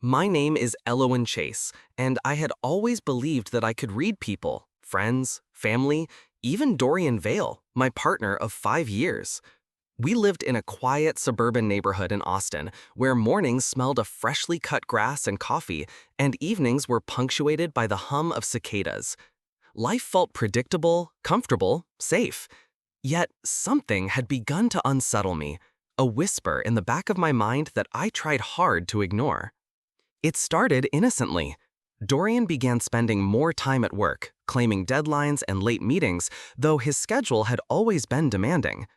My name is Elowen Chase, and I had always believed that I could read people, friends, family, even Dorian Vale, my partner of 5 years. We lived in a quiet suburban neighborhood in Austin where mornings smelled of freshly cut grass and coffee, and evenings were punctuated by the hum of cicadas. Life felt predictable, comfortable, safe. Yet something had begun to unsettle me, a whisper in the back of my mind that I tried hard to ignore. It started innocently. Dorian began spending more time at work, claiming deadlines and late meetings, though his schedule had always been demanding.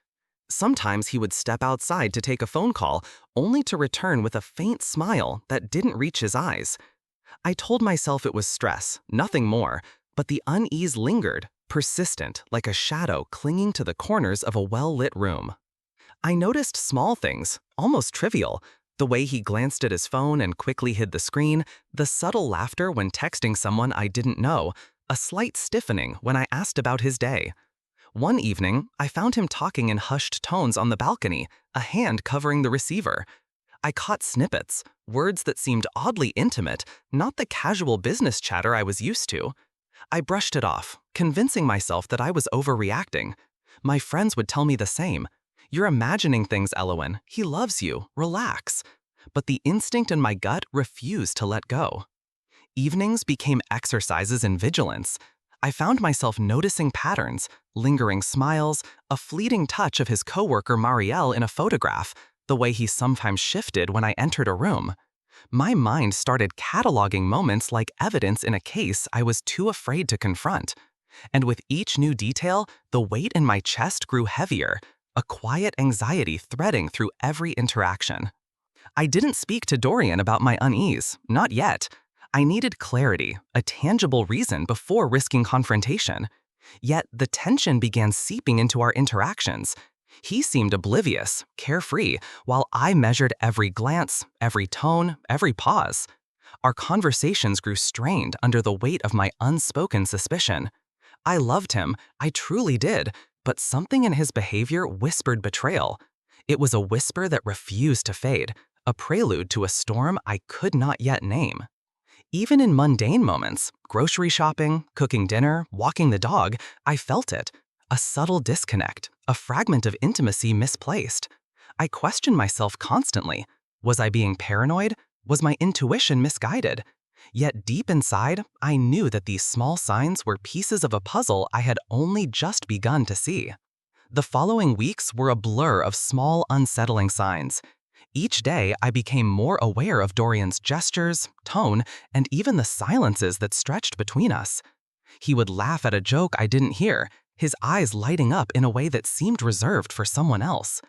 Sometimes he would step outside to take a phone call, only to return with a faint smile that didn't reach his eyes. I told myself it was stress, nothing more, but the unease lingered, persistent like a shadow clinging to the corners of a well-lit room. I noticed small things, almost trivial, the way he glanced at his phone and quickly hid the screen, the subtle laughter when texting someone I didn't know, a slight stiffening when I asked about his day. One evening, I found him talking in hushed tones on the balcony, a hand covering the receiver. I caught snippets, words that seemed oddly intimate, not the casual business chatter I was used to. I brushed it off, convincing myself that I was overreacting. My friends would tell me the same. "You're imagining things, Elowen. He loves you. Relax." But the instinct in my gut refused to let go. Evenings became exercises in vigilance. I found myself noticing patterns, lingering smiles, a fleeting touch of his coworker Marielle in a photograph, the way he sometimes shifted when I entered a room. My mind started cataloging moments like evidence in a case I was too afraid to confront. And with each new detail, the weight in my chest grew heavier, a quiet anxiety threading through every interaction. I didn't speak to Dorian about my unease, not yet. I needed clarity, a tangible reason before risking confrontation. Yet the tension began seeping into our interactions. He seemed oblivious, carefree, while I measured every glance, every tone, every pause. Our conversations grew strained under the weight of my unspoken suspicion. I loved him, I truly did, but something in his behavior whispered betrayal. It was a whisper that refused to fade, a prelude to a storm I could not yet name. Even in mundane moments, grocery shopping, cooking dinner, walking the dog, I felt it. A subtle disconnect, a fragment of intimacy misplaced. I questioned myself constantly. Was I being paranoid? Was my intuition misguided? Yet deep inside, I knew that these small signs were pieces of a puzzle I had only just begun to see. The following weeks were a blur of small, unsettling signs. Each day, I became more aware of Dorian's gestures, tone, and even the silences that stretched between us. He would laugh at a joke I didn't hear, his eyes lighting up in a way that seemed reserved for someone else.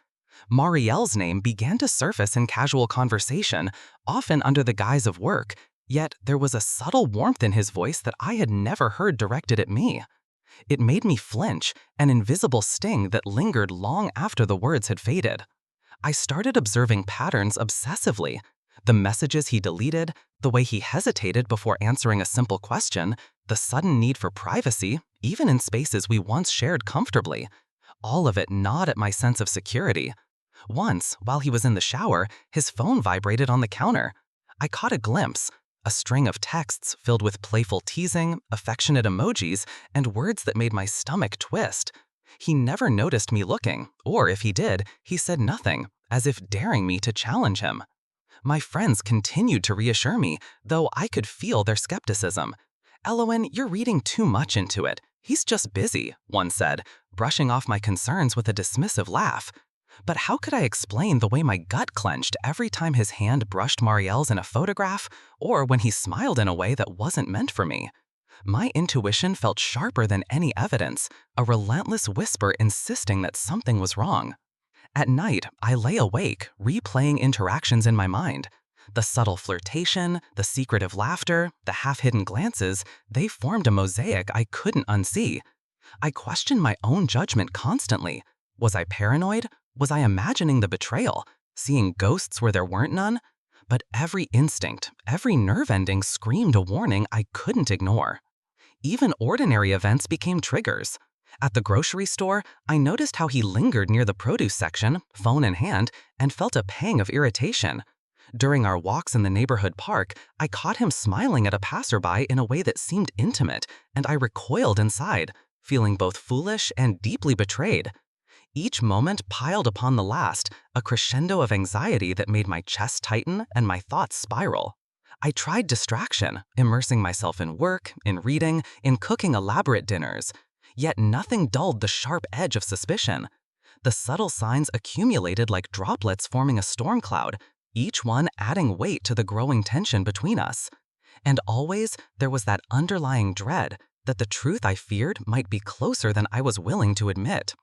Marielle's name began to surface in casual conversation, often under the guise of work, yet there was a subtle warmth in his voice that I had never heard directed at me. It made me flinch, an invisible sting that lingered long after the words had faded. I started observing patterns obsessively. The messages he deleted, the way he hesitated before answering a simple question, the sudden need for privacy, even in spaces we once shared comfortably. All of it gnawed at my sense of security. Once, while he was in the shower, his phone vibrated on the counter. I caught a glimpse, a string of texts filled with playful teasing, affectionate emojis, and words that made my stomach twist. He never noticed me looking, or if he did, he said nothing, as if daring me to challenge him. My friends continued to reassure me, though I could feel their skepticism. "Elowen, you're reading too much into it. He's just busy," one said, brushing off my concerns with a dismissive laugh. But how could I explain the way my gut clenched every time his hand brushed Marielle's in a photograph, or when he smiled in a way that wasn't meant for me? My intuition felt sharper than any evidence, a relentless whisper insisting that something was wrong. At night, I lay awake, replaying interactions in my mind. The subtle flirtation, the secretive laughter, the half-hidden glances, they formed a mosaic I couldn't unsee. I questioned my own judgment constantly. Was I paranoid? Was I imagining the betrayal, seeing ghosts where there weren't none? But every instinct, every nerve ending screamed a warning I couldn't ignore. Even ordinary events became triggers. At the grocery store, I noticed how he lingered near the produce section, phone in hand, and felt a pang of irritation. During our walks in the neighborhood park, I caught him smiling at a passerby in a way that seemed intimate, and I recoiled inside, feeling both foolish and deeply betrayed. Each moment piled upon the last, a crescendo of anxiety that made my chest tighten and my thoughts spiral. I tried distraction, immersing myself in work, in reading, in cooking elaborate dinners. Yet nothing dulled the sharp edge of suspicion. The subtle signs accumulated like droplets forming a storm cloud, each one adding weight to the growing tension between us. And always there was that underlying dread that the truth I feared might be closer than I was willing to admit.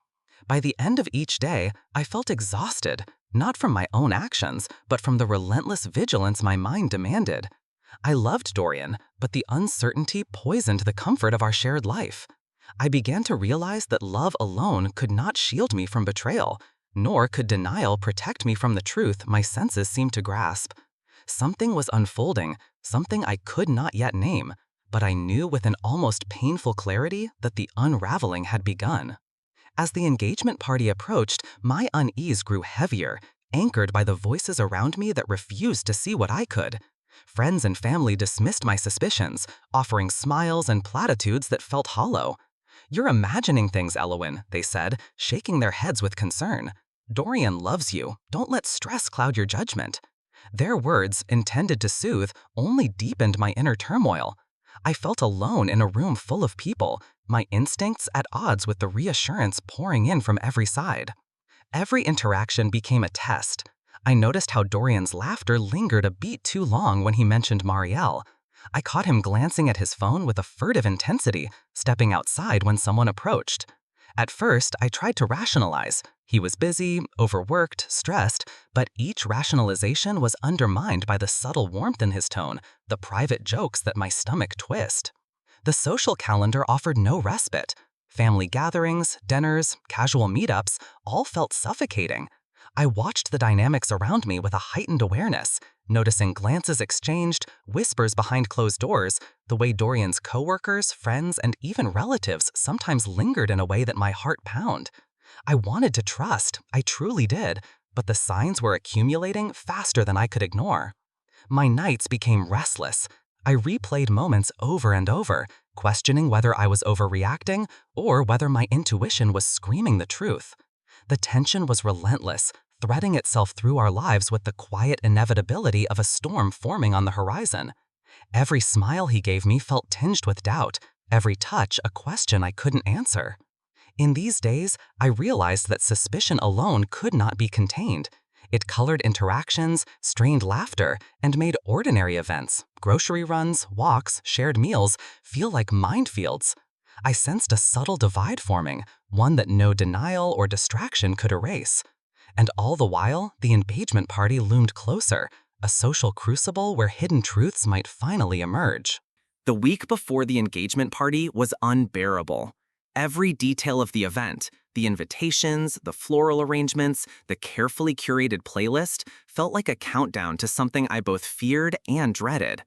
By the end of each day, I felt exhausted, not from my own actions, but from the relentless vigilance my mind demanded. I loved Dorian, but the uncertainty poisoned the comfort of our shared life. I began to realize that love alone could not shield me from betrayal, nor could denial protect me from the truth my senses seemed to grasp. Something was unfolding, something I could not yet name, but I knew with an almost painful clarity that the unraveling had begun. As the engagement party approached, my unease grew heavier, anchored by the voices around me that refused to see what I could. Friends and family dismissed my suspicions, offering smiles and platitudes that felt hollow. "You're imagining things, Elowen," they said, shaking their heads with concern. "Dorian loves you. Don't let stress cloud your judgment." Their words, intended to soothe, only deepened my inner turmoil. I felt alone in a room full of people, my instincts at odds with the reassurance pouring in from every side. Every interaction became a test. I noticed how Dorian's laughter lingered a beat too long when he mentioned Marielle. I caught him glancing at his phone with a furtive intensity, stepping outside when someone approached. At first, I tried to rationalize. He was busy, overworked, stressed, but each rationalization was undermined by the subtle warmth in his tone, the private jokes that my stomach twist. The social calendar offered no respite. Family gatherings, dinners, casual meetups all felt suffocating. I watched the dynamics around me with a heightened awareness, noticing glances exchanged, whispers behind closed doors, the way Dorian's coworkers, friends, and even relatives sometimes lingered in a way that my heart pounded. I wanted to trust, I truly did, but the signs were accumulating faster than I could ignore. My nights became restless. I replayed moments over and over, questioning whether I was overreacting or whether my intuition was screaming the truth. The tension was relentless, threading itself through our lives with the quiet inevitability of a storm forming on the horizon. Every smile he gave me felt tinged with doubt, every touch a question I couldn't answer. In these days, I realized that suspicion alone could not be contained. It colored interactions, strained laughter, and made ordinary events, grocery runs, walks, shared meals, feel like minefields. I sensed a subtle divide forming, one that no denial or distraction could erase. And all the while, the engagement party loomed closer, a social crucible where hidden truths might finally emerge. The week before the engagement party was unbearable. Every detail of the event, the invitations, the floral arrangements, the carefully curated playlist, felt like a countdown to something I both feared and dreaded.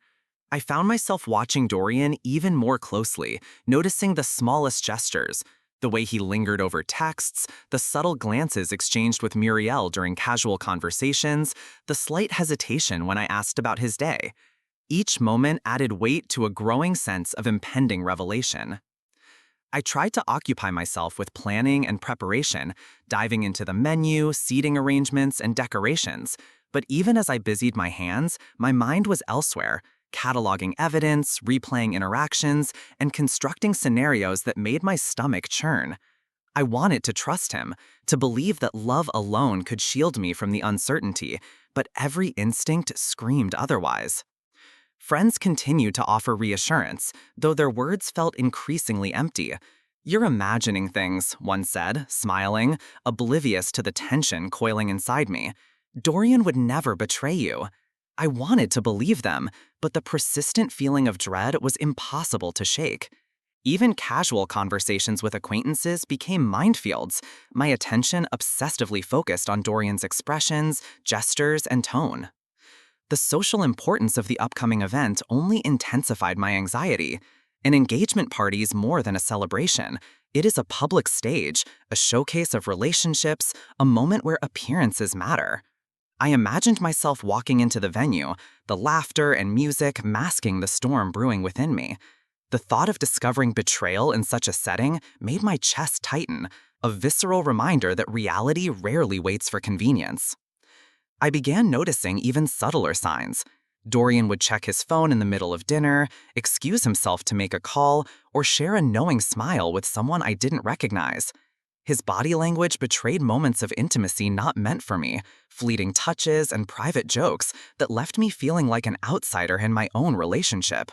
I found myself watching Dorian even more closely, noticing the smallest gestures, the way he lingered over texts, the subtle glances exchanged with Muriel during casual conversations, the slight hesitation when I asked about his day. Each moment added weight to a growing sense of impending revelation. I tried to occupy myself with planning and preparation, diving into the menu, seating arrangements, and decorations. But even as I busied my hands, my mind was elsewhere, cataloging evidence, replaying interactions, and constructing scenarios that made my stomach churn. I wanted to trust him, to believe that love alone could shield me from the uncertainty, but every instinct screamed otherwise. Friends continued to offer reassurance, though their words felt increasingly empty. "You're imagining things," one said, smiling, oblivious to the tension coiling inside me. "Dorian would never betray you." I wanted to believe them, but the persistent feeling of dread was impossible to shake. Even casual conversations with acquaintances became minefields, my attention obsessively focused on Dorian's expressions, gestures, and tone. The social importance of the upcoming event only intensified my anxiety. An engagement party is more than a celebration. It is a public stage, a showcase of relationships, a moment where appearances matter. I imagined myself walking into the venue, the laughter and music masking the storm brewing within me. The thought of discovering betrayal in such a setting made my chest tighten, a visceral reminder that reality rarely waits for convenience. I began noticing even subtler signs. Dorian would check his phone in the middle of dinner, excuse himself to make a call, or share a knowing smile with someone I didn't recognize. His body language betrayed moments of intimacy not meant for me, fleeting touches and private jokes that left me feeling like an outsider in my own relationship.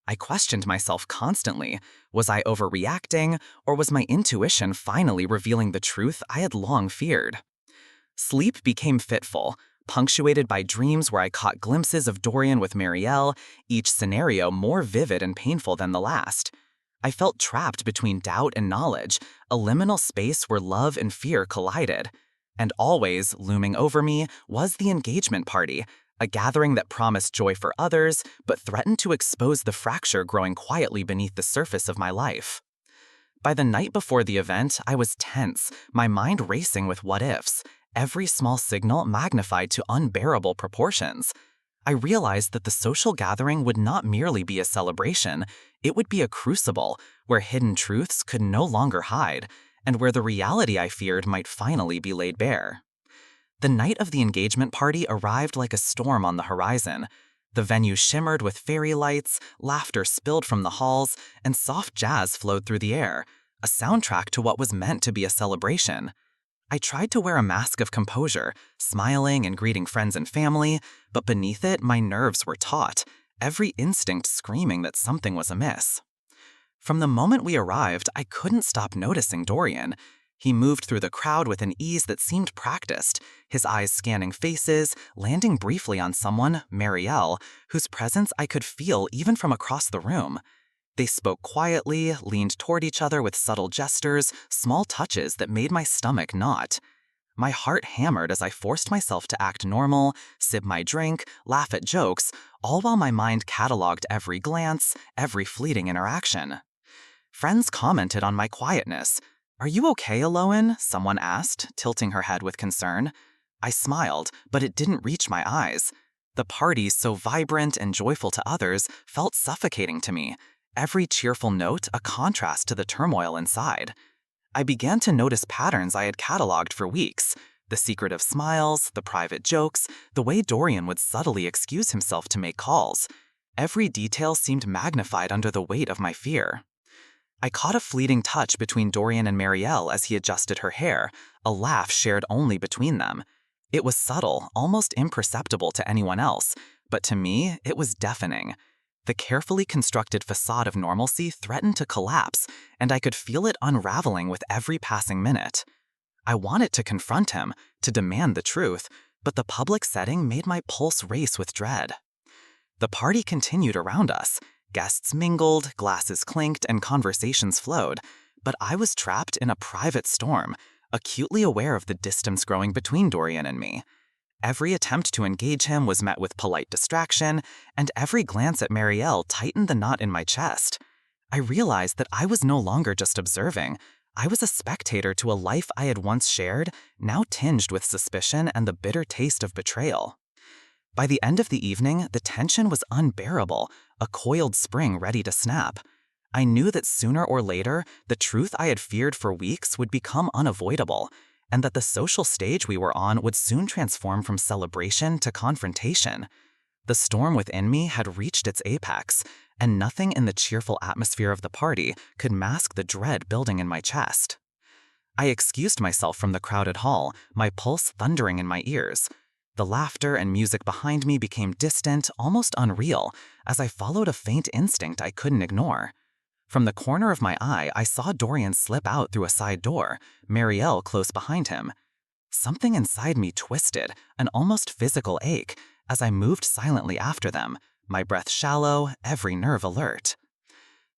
I questioned myself constantly. Was I overreacting, or was my intuition finally revealing the truth I had long feared? Sleep became fitful, punctuated by dreams where I caught glimpses of Dorian with Marielle, each scenario more vivid and painful than the last. I felt trapped between doubt and knowledge, a liminal space where love and fear collided. And always, looming over me, was the engagement party, a gathering that promised joy for others, but threatened to expose the fracture growing quietly beneath the surface of my life. By the night before the event, I was tense, my mind racing with what-ifs, every small signal magnified to unbearable proportions. I realized that the social gathering would not merely be a celebration, it would be a crucible where hidden truths could no longer hide, and where the reality I feared might finally be laid bare. The night of the engagement party arrived like a storm on the horizon. The venue shimmered with fairy lights, laughter spilled from the halls, and soft jazz flowed through the air, a soundtrack to what was meant to be a celebration. I tried to wear a mask of composure, smiling and greeting friends and family, but beneath it, my nerves were taut, every instinct screaming that something was amiss. From the moment we arrived, I couldn't stop noticing Dorian. He moved through the crowd with an ease that seemed practiced, his eyes scanning faces, landing briefly on someone, Marielle, whose presence I could feel even from across the room. They spoke quietly, leaned toward each other with subtle gestures, small touches that made my stomach knot. My heart hammered as I forced myself to act normal, sip my drink, laugh at jokes, all while my mind cataloged every glance, every fleeting interaction. Friends commented on my quietness. "Are you okay, Aloan?" someone asked, tilting her head with concern. I smiled, but it didn't reach my eyes. The party, so vibrant and joyful to others, felt suffocating to me, every cheerful note a contrast to the turmoil inside. I began to notice patterns I had cataloged for weeks. The secretive smiles, the private jokes, the way Dorian would subtly excuse himself to make calls. Every detail seemed magnified under the weight of my fear. I caught a fleeting touch between Dorian and Marielle as he adjusted her hair, a laugh shared only between them. It was subtle, almost imperceptible to anyone else, but to me, it was deafening. The carefully constructed facade of normalcy threatened to collapse, and I could feel it unraveling with every passing minute. I wanted to confront him, to demand the truth, but the public setting made my pulse race with dread. The party continued around us. Guests mingled, glasses clinked, and conversations flowed, but I was trapped in a private storm, acutely aware of the distance growing between Dorian and me. Every attempt to engage him was met with polite distraction, and every glance at Marielle tightened the knot in my chest. I realized that I was no longer just observing. I was a spectator to a life I had once shared, now tinged with suspicion and the bitter taste of betrayal. By the end of the evening, the tension was unbearable, a coiled spring ready to snap. I knew that sooner or later, the truth I had feared for weeks would become unavoidable, and that the social stage we were on would soon transform from celebration to confrontation. The storm within me had reached its apex, and nothing in the cheerful atmosphere of the party could mask the dread building in my chest. I excused myself from the crowded hall, my pulse thundering in my ears. The laughter and music behind me became distant, almost unreal, as I followed a faint instinct I couldn't ignore. From the corner of my eye, I saw Dorian slip out through a side door, Marielle close behind him. Something inside me twisted, an almost physical ache, as I moved silently after them, my breath shallow, every nerve alert.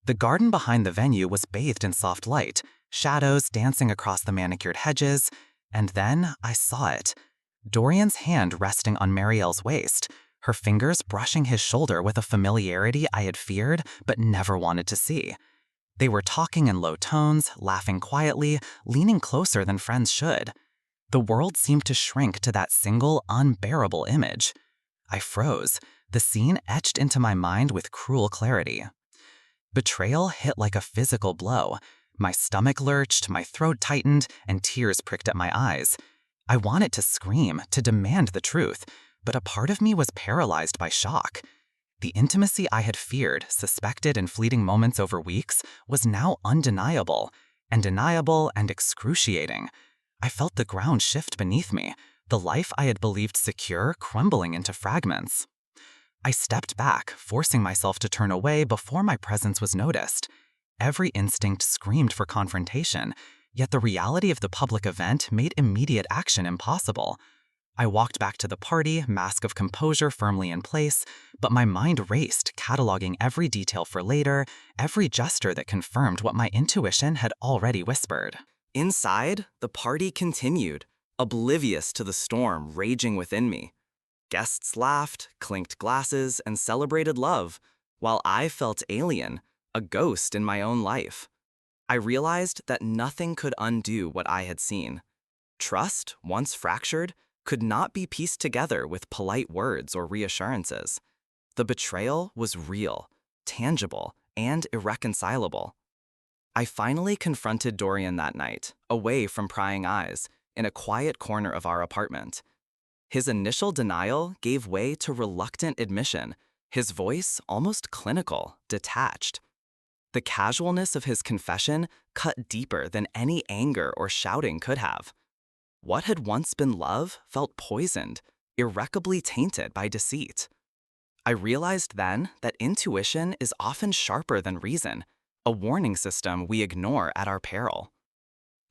The garden behind the venue was bathed in soft light, shadows dancing across the manicured hedges, and then I saw it. Dorian's hand resting on Marielle's waist, her fingers brushing his shoulder with a familiarity I had feared but never wanted to see. They were talking in low tones, laughing quietly, leaning closer than friends should. The world seemed to shrink to that single, unbearable image. I froze, the scene etched into my mind with cruel clarity. Betrayal hit like a physical blow. My stomach lurched, my throat tightened, and tears pricked at my eyes. I wanted to scream, to demand the truth, but a part of me was paralyzed by shock. The intimacy I had feared, suspected in fleeting moments over weeks, was now undeniable, and excruciating. I felt the ground shift beneath me, the life I had believed secure crumbling into fragments. I stepped back, forcing myself to turn away before my presence was noticed. Every instinct screamed for confrontation, yet the reality of the public event made immediate action impossible. I walked back to the party, mask of composure firmly in place, but my mind raced, cataloging every detail for later, every gesture that confirmed what my intuition had already whispered. Inside, the party continued, oblivious to the storm raging within me. Guests laughed, clinked glasses, and celebrated love, while I felt alien, a ghost in my own life. I realized that nothing could undo what I had seen. Trust, once fractured, could not be pieced together with polite words or reassurances. The betrayal was real, tangible, and irreconcilable. I finally confronted Dorian that night, away from prying eyes, in a quiet corner of our apartment. His initial denial gave way to reluctant admission, his voice almost clinical, detached. The casualness of his confession cut deeper than any anger or shouting could have. What had once been love felt poisoned, irrecoverably tainted by deceit. I realized then that intuition is often sharper than reason, a warning system we ignore at our peril.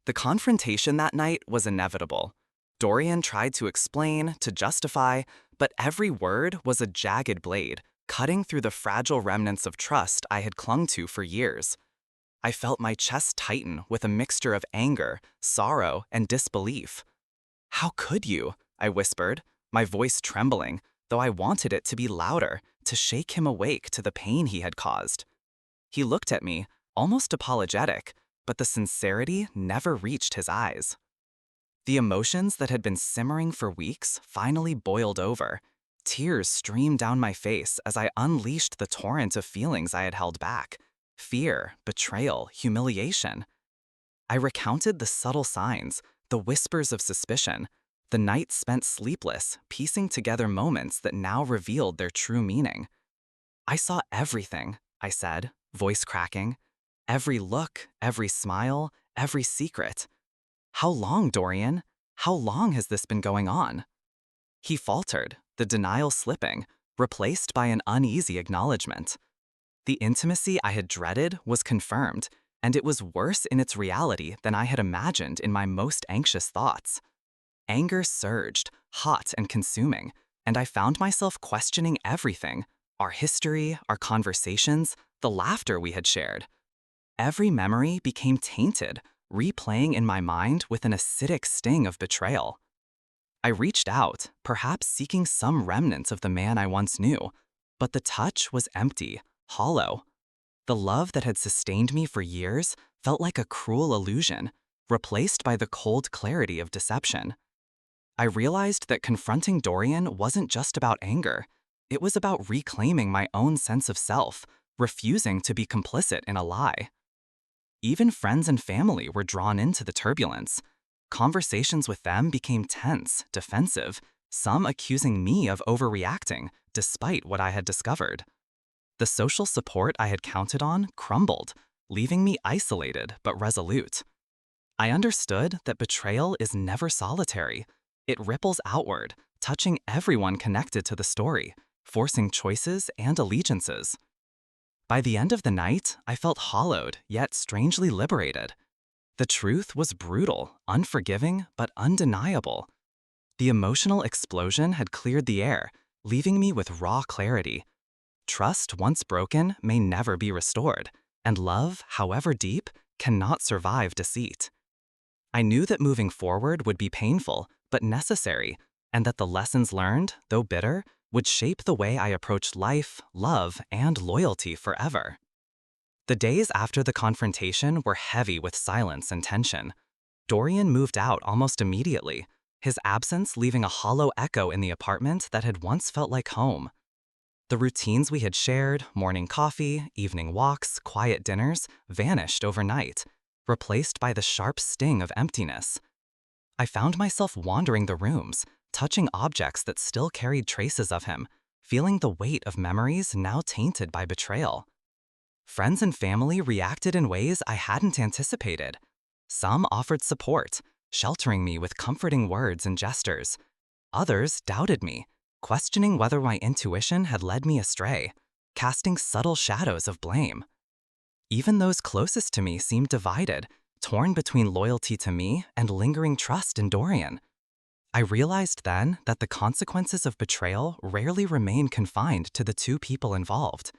The confrontation that night was inevitable. Dorian tried to explain, to justify, but every word was a jagged blade, cutting through the fragile remnants of trust I had clung to for years. I felt my chest tighten with a mixture of anger, sorrow, and disbelief. "How could you?" I whispered, my voice trembling, though I wanted it to be louder, to shake him awake to the pain he had caused. He looked at me, almost apologetic, but the sincerity never reached his eyes. The emotions that had been simmering for weeks finally boiled over. Tears streamed down my face as I unleashed the torrent of feelings I had held back. Fear, betrayal, humiliation. I recounted the subtle signs, the whispers of suspicion, the nights spent sleepless, piecing together moments that now revealed their true meaning. "I saw everything," I said, voice cracking. "Every look, every smile, every secret. How long, Dorian? How long has this been going on?" He faltered, the denial slipping, replaced by an uneasy acknowledgement. The intimacy I had dreaded was confirmed, and it was worse in its reality than I had imagined in my most anxious thoughts. Anger surged, hot and consuming, and I found myself questioning everything: our history, our conversations, the laughter we had shared. Every memory became tainted, replaying in my mind with an acidic sting of betrayal. I reached out, perhaps seeking some remnants of the man I once knew, but the touch was empty, hollow. The love that had sustained me for years felt like a cruel illusion, replaced by the cold clarity of deception. I realized that confronting Dorian wasn't just about anger. It was about reclaiming my own sense of self, refusing to be complicit in a lie. Even friends and family were drawn into the turbulence. Conversations with them became tense, defensive, some accusing me of overreacting, despite what I had discovered. The social support I had counted on crumbled, leaving me isolated but resolute. I understood that betrayal is never solitary. It ripples outward, touching everyone connected to the story, forcing choices and allegiances. By the end of the night, I felt hollowed, yet strangely liberated. The truth was brutal, unforgiving, but undeniable. The emotional explosion had cleared the air, leaving me with raw clarity. Trust once broken may never be restored, and love, however deep, cannot survive deceit. I knew that moving forward would be painful, but necessary, and that the lessons learned, though bitter, would shape the way I approached life, love, and loyalty forever. The days after the confrontation were heavy with silence and tension. Dorian moved out almost immediately, his absence leaving a hollow echo in the apartment that had once felt like home. The routines we had shared, morning coffee, evening walks, quiet dinners, vanished overnight, replaced by the sharp sting of emptiness. I found myself wandering the rooms, touching objects that still carried traces of him, feeling the weight of memories now tainted by betrayal. Friends and family reacted in ways I hadn't anticipated. Some offered support, sheltering me with comforting words and gestures. Others doubted me, questioning whether my intuition had led me astray, casting subtle shadows of blame. Even those closest to me seemed divided, torn between loyalty to me and lingering trust in Dorian. I realized then that the consequences of betrayal rarely remain confined to the two people involved.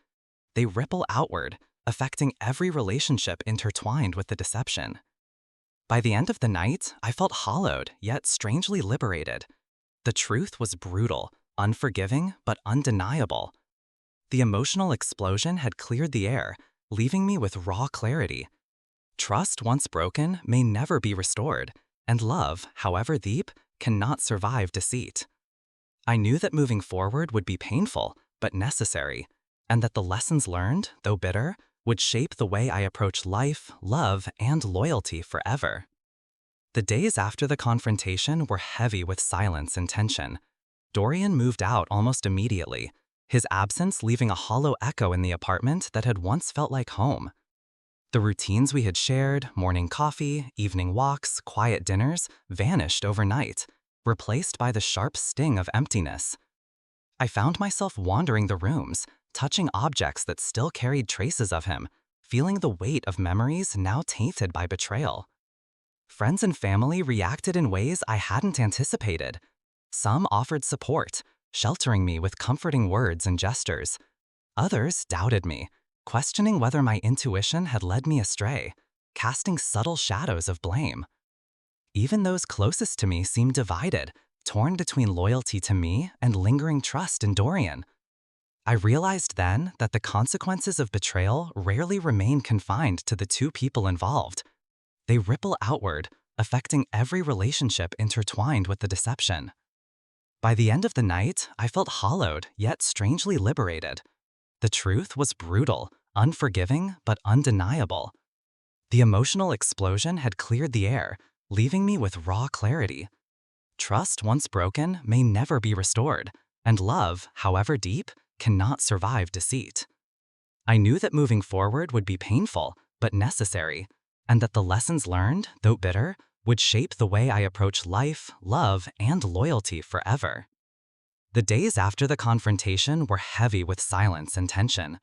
They ripple outward, affecting every relationship intertwined with the deception. By the end of the night, I felt hollowed, yet strangely liberated. The truth was brutal, unforgiving, but undeniable. The emotional explosion had cleared the air, leaving me with raw clarity. Trust once broken may never be restored, and love, however deep, cannot survive deceit. I knew that moving forward would be painful, but necessary, and that the lessons learned, though bitter, would shape the way I approach life, love, and loyalty forever. The days after the confrontation were heavy with silence and tension. Dorian moved out almost immediately, his absence leaving a hollow echo in the apartment that had once felt like home. The routines we had shared, morning coffee, evening walks, quiet dinners, vanished overnight, replaced by the sharp sting of emptiness. I found myself wandering the rooms, touching objects that still carried traces of him, feeling the weight of memories now tainted by betrayal. Friends and family reacted in ways I hadn't anticipated. Some offered support, sheltering me with comforting words and gestures. Others doubted me, questioning whether my intuition had led me astray, casting subtle shadows of blame. Even those closest to me seemed divided, torn between loyalty to me and lingering trust in Dorian. I realized then that the consequences of betrayal rarely remain confined to the two people involved. They ripple outward, affecting every relationship intertwined with the deception. By the end of the night, I felt hollowed, yet strangely liberated. The truth was brutal, unforgiving, but undeniable. The emotional explosion had cleared the air, leaving me with raw clarity. Trust once broken may never be restored, and love, however deep, cannot survive deceit. I knew that moving forward would be painful, but necessary, and that the lessons learned, though bitter, would shape the way I approach life, love, and loyalty forever. The days after the confrontation were heavy with silence and tension.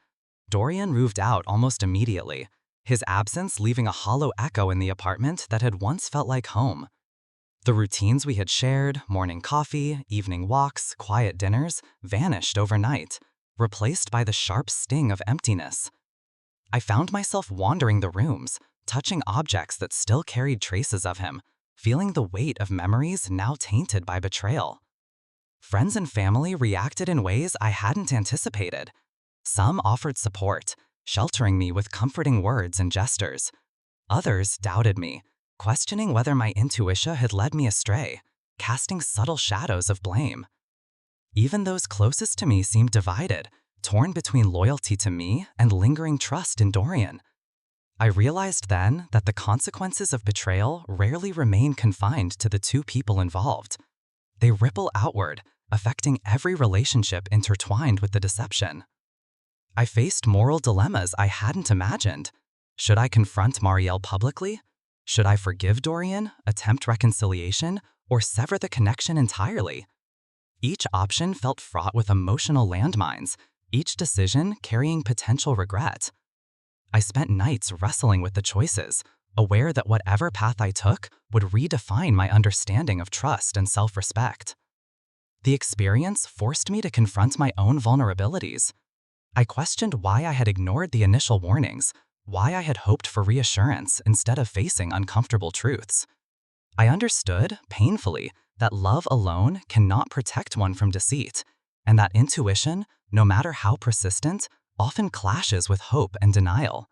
Dorian moved out almost immediately, his absence leaving a hollow echo in the apartment that had once felt like home. The routines we had shared, morning coffee, evening walks, quiet dinners, vanished overnight, replaced by the sharp sting of emptiness. I found myself wandering the rooms, touching objects that still carried traces of him, feeling the weight of memories now tainted by betrayal. Friends and family reacted in ways I hadn't anticipated. Some offered support, sheltering me with comforting words and gestures. Others doubted me, questioning whether my intuition had led me astray, casting subtle shadows of blame. Even those closest to me seemed divided, torn between loyalty to me and lingering trust in Dorian. I realized then that the consequences of betrayal rarely remain confined to the two people involved. They ripple outward, affecting every relationship intertwined with the deception. I faced moral dilemmas I hadn't imagined. Should I confront Marielle publicly? Should I forgive Dorian, attempt reconciliation, or sever the connection entirely? Each option felt fraught with emotional landmines, each decision carrying potential regret. I spent nights wrestling with the choices, aware that whatever path I took would redefine my understanding of trust and self-respect. The experience forced me to confront my own vulnerabilities. I questioned why I had ignored the initial warnings, why I had hoped for reassurance instead of facing uncomfortable truths. I understood, painfully, that love alone cannot protect one from deceit, and that intuition, no matter how persistent, often clashes with hope and denial.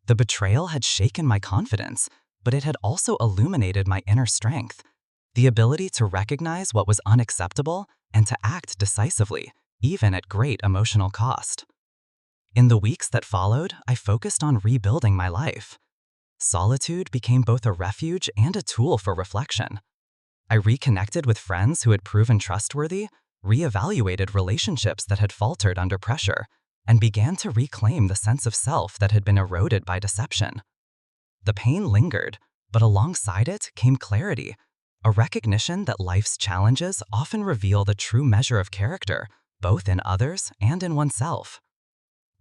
The betrayal had shaken my confidence, but it had also illuminated my inner strength, the ability to recognize what was unacceptable and to act decisively, even at great emotional cost. In the weeks that followed, I focused on rebuilding my life. Solitude became both a refuge and a tool for reflection. I reconnected with friends who had proven trustworthy, reevaluated relationships that had faltered under pressure, and began to reclaim the sense of self that had been eroded by deception. The pain lingered, but alongside it came clarity, a recognition that life's challenges often reveal the true measure of character, both in others and in oneself.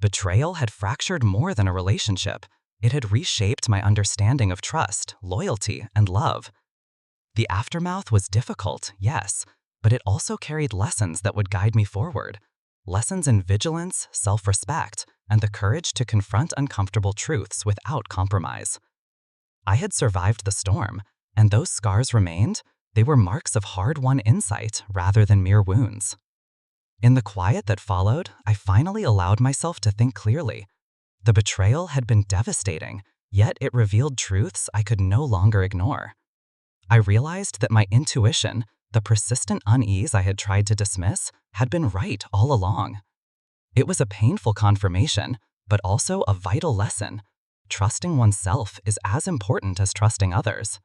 Betrayal had fractured more than a relationship. It had reshaped my understanding of trust, loyalty, and love. The aftermath was difficult, yes, but it also carried lessons that would guide me forward. Lessons in vigilance, self-respect, and the courage to confront uncomfortable truths without compromise. I had survived the storm, and those scars remained. They were marks of hard-won insight rather than mere wounds. In the quiet that followed, I finally allowed myself to think clearly. The betrayal had been devastating, yet it revealed truths I could no longer ignore. I realized that my intuition, the persistent unease I had tried to dismiss, had been right all along. It was a painful confirmation, but also a vital lesson. Trusting oneself is as important as trusting others.